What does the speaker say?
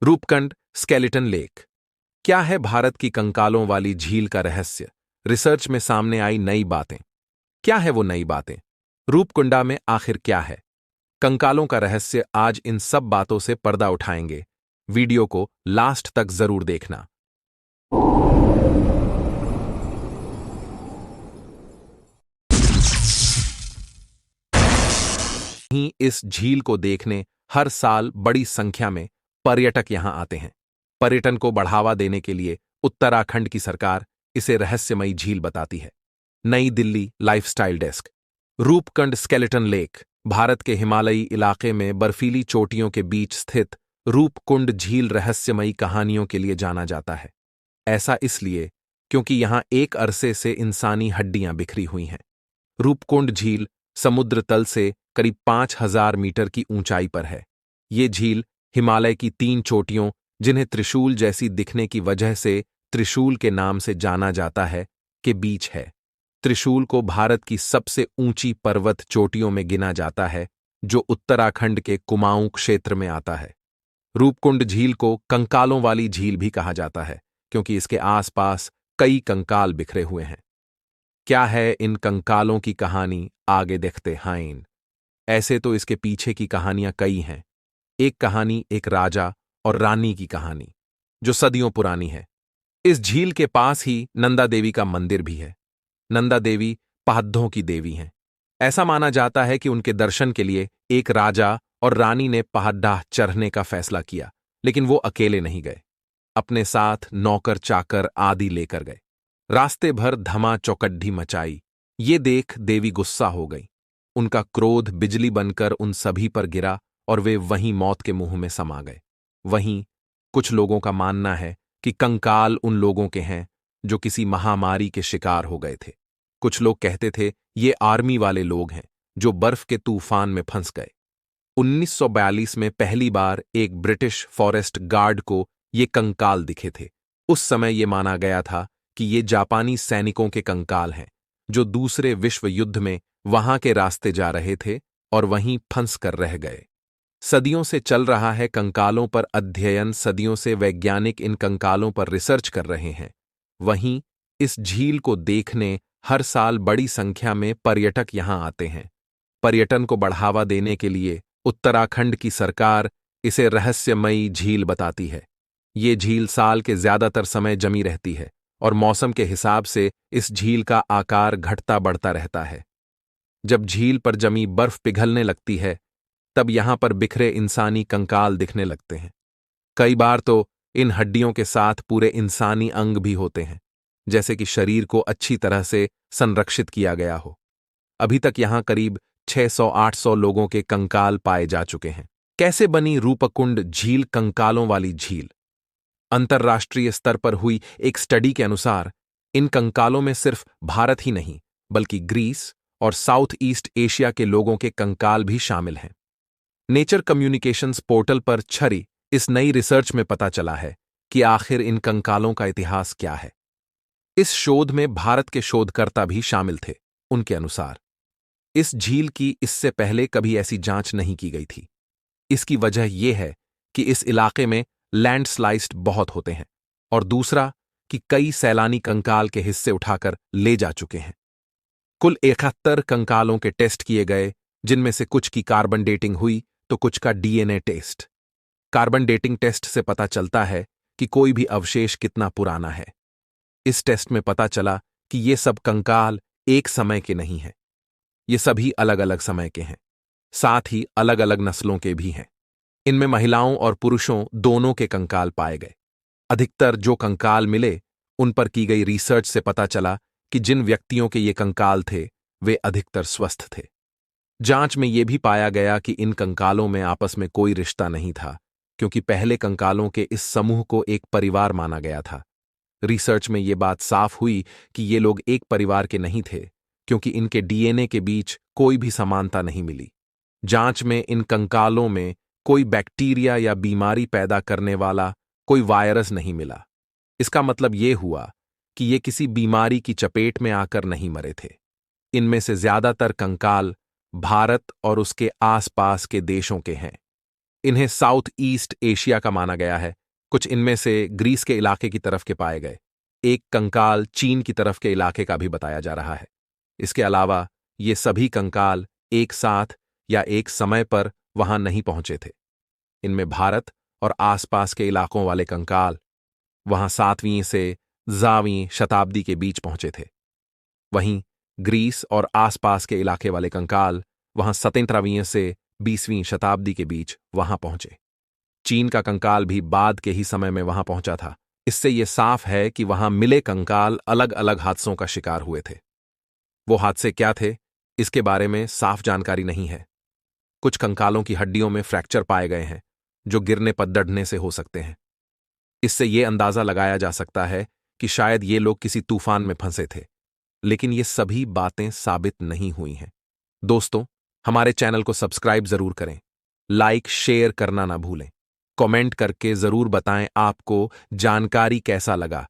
Roopkund skeleton lake. क्या है भारत की कंकालों वाली झील का रहस्य? रिसर्च में सामने आई नई बातें। क्या है वो नई बातें? रूपकुंडा में आखिर क्या है? कंकालों का रहस्य। आज इन सब बातों से पर्दा उठाएंगे। वीडियो को लास्ट तक जरूर देखना। ही इस झील को देखने हर साल बड़ी संख्या में पर्यटक यहां आते हैं। पर्यटन को बढ़ावा देने के लिए उत्तराखंड की सरकार इसे रहस्यमयी झील बताती है। नई Delhi lifestyle desk. Roopkund skeleton lake Bharat के हिमालयी इलाके में बर्फीली चोटियों के बीच स्थित रूपकुंड झील रहस्यमयी कहानियों के लिए जाना जाता है। ऐसा इसलिए क्योंकि यहां एक अरसे से इंसानी हड्डियां बिखरी हुई हैं। रूपकुंड झील समुद्र तल से करीब 5,000 मीटर की ऊंचाई पर है। ये झील हिमालय की 3 चोटियों, जिन्हें त्रिशूल जैसी दिखने की वजह से त्रिशूल के नाम से जाना जाता है, के बीच है। त्रिशूल को भारत की सबसे ऊंची पर्वत चोटियों में गिना जाता है, जो उत्तराखंड के कुमाऊं क्षेत्र में आता है। रूपकुंड झील को कंकालों वाली झील भी कहा जाता है, क्योंकि इसके आसपास कई कंकाल बिखरे हुए हैं। क्या है इन कंकालों की कहानी? आगे देखते हैं। ऐसे तो इसके पीछे की कहानियां कई हैं। एक कहानी एक राजा और रानी की कहानी, जो सदियों पुरानी है। इस झील के पास ही नंदा देवी का मंदिर भी है। नंदा देवी पहाड़ों की देवी हैं। ऐसा माना जाता है कि उनके दर्शन के लिए एक राजा और रानी ने पहाड़ चढ़ने का फैसला किया, लेकिन वो अकेले नहीं गए। अपने साथ नौकर चाकर आदि लेकर गए। रास्ते भर धमा चौकड्डी मचाई। ये देख देवी गुस्सा हो गई। उनका क्रोध बिजली बनकर उन सभी पर गिरा और वे वहीं मौत के मुंह में समा गए। वहीं कुछ लोगों का मानना है कि कंकाल उन लोगों के हैं जो किसी महामारी के शिकार हो गए थे। कुछ लोग कहते थे ये आर्मी वाले लोग हैं जो बर्फ के तूफान में फंस गए। 1942 में पहली बार एक ब्रिटिश फॉरेस्ट गार्ड को ये कंकाल दिखे थे। उस समय ये माना गया था कि ये जापानी सैनिकों के कंकाल हैं, जो दूसरे विश्व युद्ध में वहां के रास्ते जा रहे थे और वहीं फंस कर रह गए। सदियों से चल रहा है कंकालों पर अध्ययन। सदियों से वैज्ञानिक इन कंकालों पर रिसर्च कर रहे हैं। वहीं इस झील को देखने हर साल बड़ी संख्या में पर्यटक यहां आते हैं। पर्यटन को बढ़ावा देने के लिए उत्तराखंड की सरकार इसे रहस्यमयी झील बताती है। ये झील साल के ज्यादातर समय जमी रहती है और मौसम के हिसाब से इस झील का आकार घटता बढ़ता रहता है। जब झील पर जमी बर्फ पिघलने लगती है, तब यहां पर बिखरे इंसानी कंकाल दिखने लगते हैं। कई बार तो इन हड्डियों के साथ पूरे इंसानी अंग भी होते हैं, जैसे कि शरीर को अच्छी तरह से संरक्षित किया गया हो। अभी तक यहां करीब 600-800 लोगों के कंकाल पाए जा चुके हैं। कैसे बनी रूपकुंड झील कंकालों वाली झील? अंतर्राष्ट्रीय स्तर पर हुई एक स्टडी के अनुसार इन कंकालों में सिर्फ भारत ही नहीं, बल्कि ग्रीस और साउथ ईस्ट एशिया के लोगों के कंकाल भी शामिल हैं। नेचर कम्युनिकेशंस पोर्टल पर छरी इस नई रिसर्च में पता चला है कि आखिर इन कंकालों का इतिहास क्या है। इस शोध में भारत के शोधकर्ता भी शामिल थे। उनके अनुसार इस झील की इससे पहले कभी ऐसी जांच नहीं की गई थी। इसकी वजह यह है कि इस इलाके में लैंडस्लाइड बहुत होते हैं, और दूसरा कि कई सैलानी कंकाल के हिस्से उठाकर ले जा चुके हैं। कुल 71 कंकालों के टेस्ट किए गए, जिनमें से कुछ की कार्बन डेटिंग हुई तो कुछ का DNA test. Carbon dating test से पता चलता है कि कोई भी अवशेष कितना पुराना है। इस टेस्ट में पता चला कि ये सब कंकाल एक समय के नहीं हैं। ये सभी अलग अलग समय के हैं, साथ ही अलग अलग नस्लों के भी हैं। इनमें महिलाओं और पुरुषों दोनों के कंकाल पाए गए। अधिकतर जो कंकाल मिले, उन पर की गई रिसर्च से पता चला कि जिन व्यक्तियों के ये कंकाल थे, वे अधिकतर स्वस्थ थे। जांच में यह भी पाया गया कि इन कंकालों में आपस में कोई रिश्ता नहीं था, क्योंकि पहले कंकालों के इस समूह को एक परिवार माना गया था। रिसर्च में यह बात साफ हुई कि ये लोग एक परिवार के नहीं थे, क्योंकि इनके डीएनए के बीच कोई भी समानता नहीं मिली। जांच में इन कंकालों में कोई बैक्टीरिया या बीमारी पैदा करने वाला कोई वायरस नहीं मिला। इसका मतलब यह हुआ कि ये किसी बीमारी की चपेट में आकर नहीं मरे थे। इनमें से ज्यादातर कंकाल भारत और उसके आसपास के देशों के हैं। इन्हें साउथ ईस्ट एशिया का माना गया है। कुछ इनमें से ग्रीस के इलाके की तरफ के पाए गए। एक कंकाल चीन की तरफ के इलाके का भी बताया जा रहा है। इसके अलावा ये सभी कंकाल एक साथ या एक समय पर वहां नहीं पहुंचे थे। इनमें भारत और आसपास के इलाकों वाले कंकाल वहां 7वीं से 10वीं शताब्दी के बीच पहुंचे थे। वहीं ग्रीस और आसपास के इलाके वाले कंकाल वहां 17वीं से 20वीं शताब्दी के बीच वहां पहुंचे। चीन का कंकाल भी बाद के ही समय में वहां पहुंचा था। इससे यह साफ है कि वहां मिले कंकाल अलग अलग हादसों का शिकार हुए थे। वो हादसे क्या थे, इसके बारे में साफ जानकारी नहीं है। कुछ कंकालों की हड्डियों में फ्रैक्चर पाए गए हैं, जो गिरने पद्दड़ने से हो सकते हैं। इससे यह अंदाजा लगाया जा सकता है कि शायद ये लोग किसी तूफान में फंसे थे, लेकिन ये सभी बातें साबित नहीं हुई हैं। दोस्तों, हमारे चैनल को सब्सक्राइब जरूर करें, लाइक शेयर करना ना भूलें, कमेंट करके जरूर बताएं आपको जानकारी कैसा लगा।